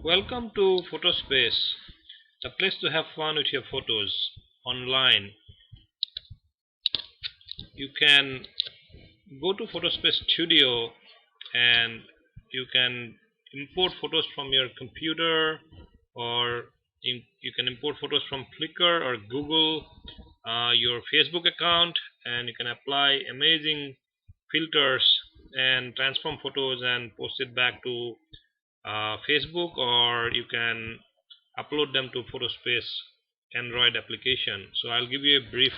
Welcome to PhotoSpace, the place to have fun with your photos online. You can go to PhotoSpace Studio and you can import photos from your computer, or you can import photos from Flickr or Google, your Facebook account, and you can apply amazing filters and transform photos and post it back to Facebook, or you can upload them to PhotoSpace Android application. So I'll give you a brief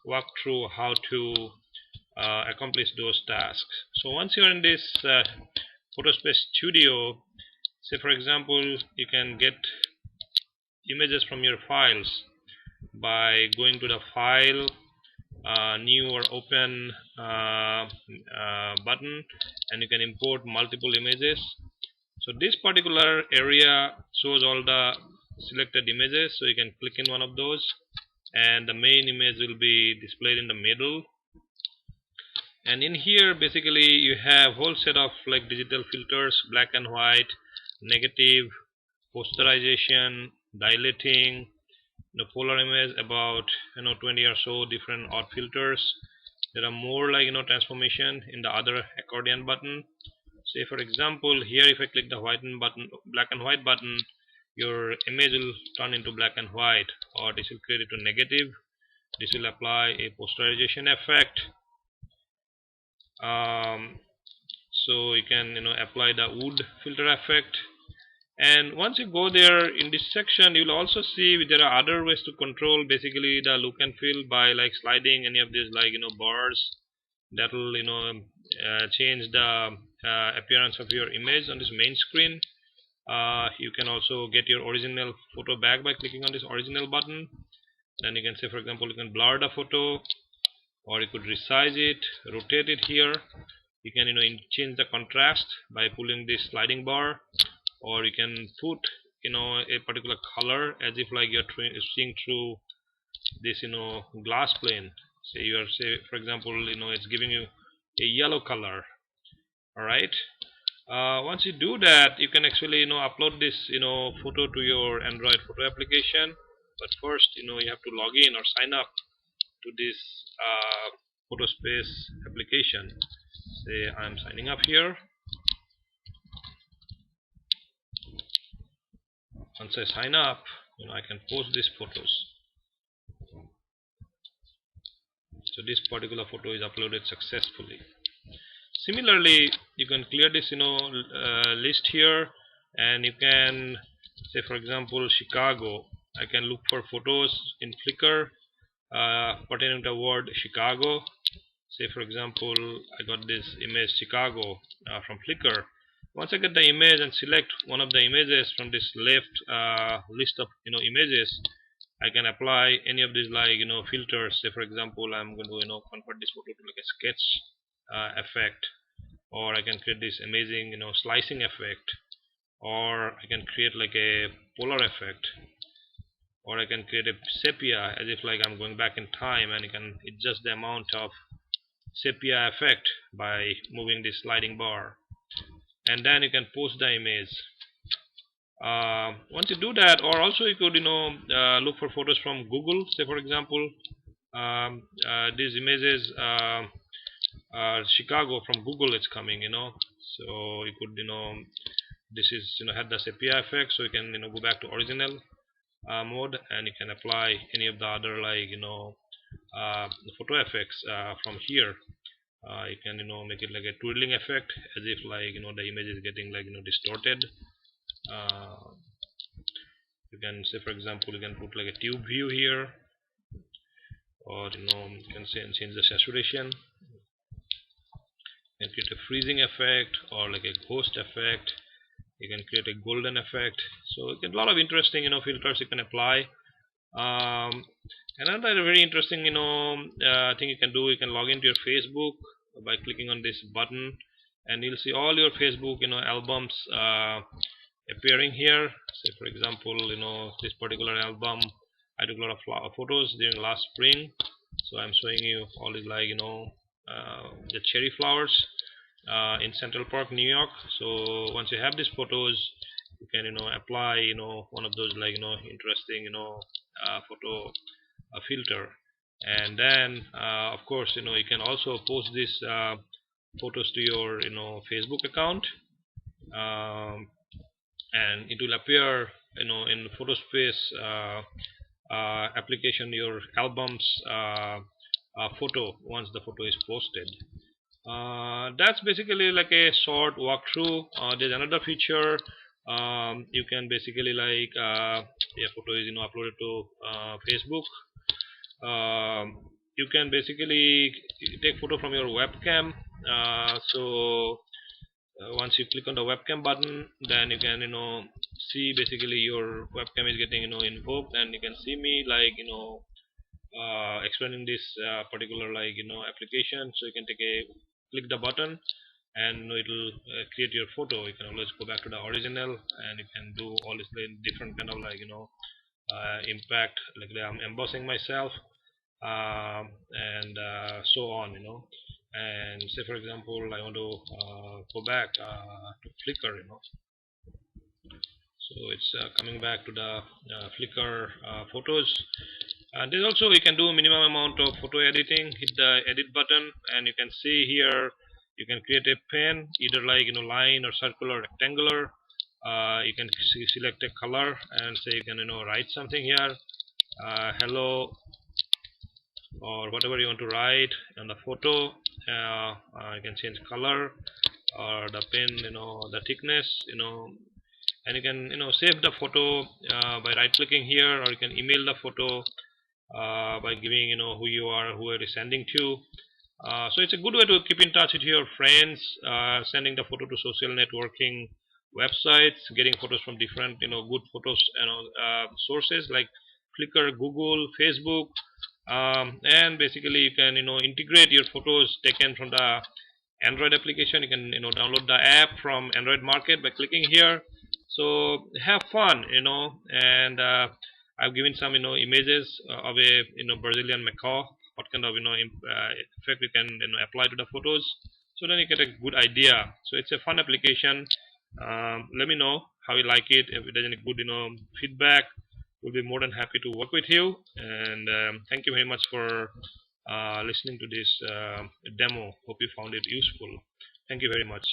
walkthrough how to accomplish those tasks. So once you're in this PhotoSpace Studio, say for example, you can get images from your files by going to the file, new or open button, and you can import multiple images. So this particular area shows all the selected images, so you can click in one of those and the main image will be displayed in the middle. And in here basically you have whole set of like digital filters, black and white, negative, posterization, dilating, polar image, about 20 or so different odd filters. There are more like transformation in the other accordion button. Say for example, here if I click the black and white button, your image will turn into black and white, or this will create it to negative. This will apply a posterization effect. So you can apply the wood filter effect. And once you go there in this section, you'll also see there are other ways to control basically the look and feel by like sliding any of these like bars that will change the appearance of your image on this main screen. You can also get your original photo back by clicking on this original button. Then you can say for example you can blur the photo, or you could resize it, rotate it here. You can change the contrast by pulling this sliding bar, or you can put a particular color as if like you're seeing through this glass plane. Say for example it's giving you a yellow color. Alright, once you do that, you can actually upload this photo to your Android photo application. But first you have to log in or sign up to this PhotoSpace application. Say I'm signing up here. Once I sign up, I can post these photos. So this particular photo is uploaded successfully. Similarly, you can clear this list here, and you can say for example Chicago. I can look for photos in Flickr pertaining to the word Chicago. Say for example I got this image Chicago from Flickr. Once I get the image and select one of the images from this left list of images, I can apply any of these like filters. Say for example I'm going to convert this photo to like a sketch effect, or I can create this amazing slicing effect, or I can create like a polar effect, or I can create a sepia as if like I'm going back in time, and you can adjust the amount of sepia effect by moving this sliding bar, and then you can post the image. Once you do that, or also you could look for photos from Google. Say for example these images Chicago from Google is coming, so you could this is had the sepia effect, so you can go back to original mode, and you can apply any of the other like the photo effects from here. You can make it like a twirling effect as if like the image is getting like distorted. You can say for example you can put like a tube view here, or you can say and change the saturation and create a freezing effect, or like a ghost effect. You can create a golden effect. So you get a lot of interesting filters you can apply. Another very interesting thing you can do, you can log into your Facebook by clicking on this button, and you'll see all your Facebook albums appearing here. Say for example this particular album I took a lot of photos during last spring, so I'm showing you all these like the cherry flowers in Central Park, New York. So once you have these photos, you can apply one of those like interesting photo filter. And then of course you can also post these photos to your Facebook account, um, and it will appear in PhotoSpace application, your albums photo, once the photo is posted. That's basically like a short walkthrough. There's another feature. You can basically like a photo is uploaded to Facebook. You can basically take photo from your webcam. Once you click on the webcam button, then you can see basically your webcam is getting invoked, and you can see me like explaining this particular like application. So you can take a click the button, and it will create your photo. You can always go back to the original, and you can do all this different kind of like impact, like I'm embossing myself, and so on, and say for example I want to go back to Flickr, so it's coming back to the Flickr photos. And there's also, you can do minimum amount of photo editing. Hit the edit button, and you can see here you can create a pen, either like line or circular, rectangular. You can select a color and say you can write something here, hello, or whatever you want to write on the photo. You can change color or the pen, the thickness, and you can save the photo by right clicking here, or you can email the photo by giving who you are, who are you sending to. So it's a good way to keep in touch with your friends, sending the photo to social networking websites, getting photos from different good photos sources like Flickr, Google, Facebook, and basically you can integrate your photos taken from the Android application. You can download the app from Android Market by clicking here. So have fun, and I've given some images of a Brazilian macaw. What kind of effect you can apply to the photos, so then you get a good idea. So it's a fun application. Let me know how you like it. If there's any good feedback, we'll be more than happy to work with you. And thank you very much for listening to this demo. Hope you found it useful. Thank you very much.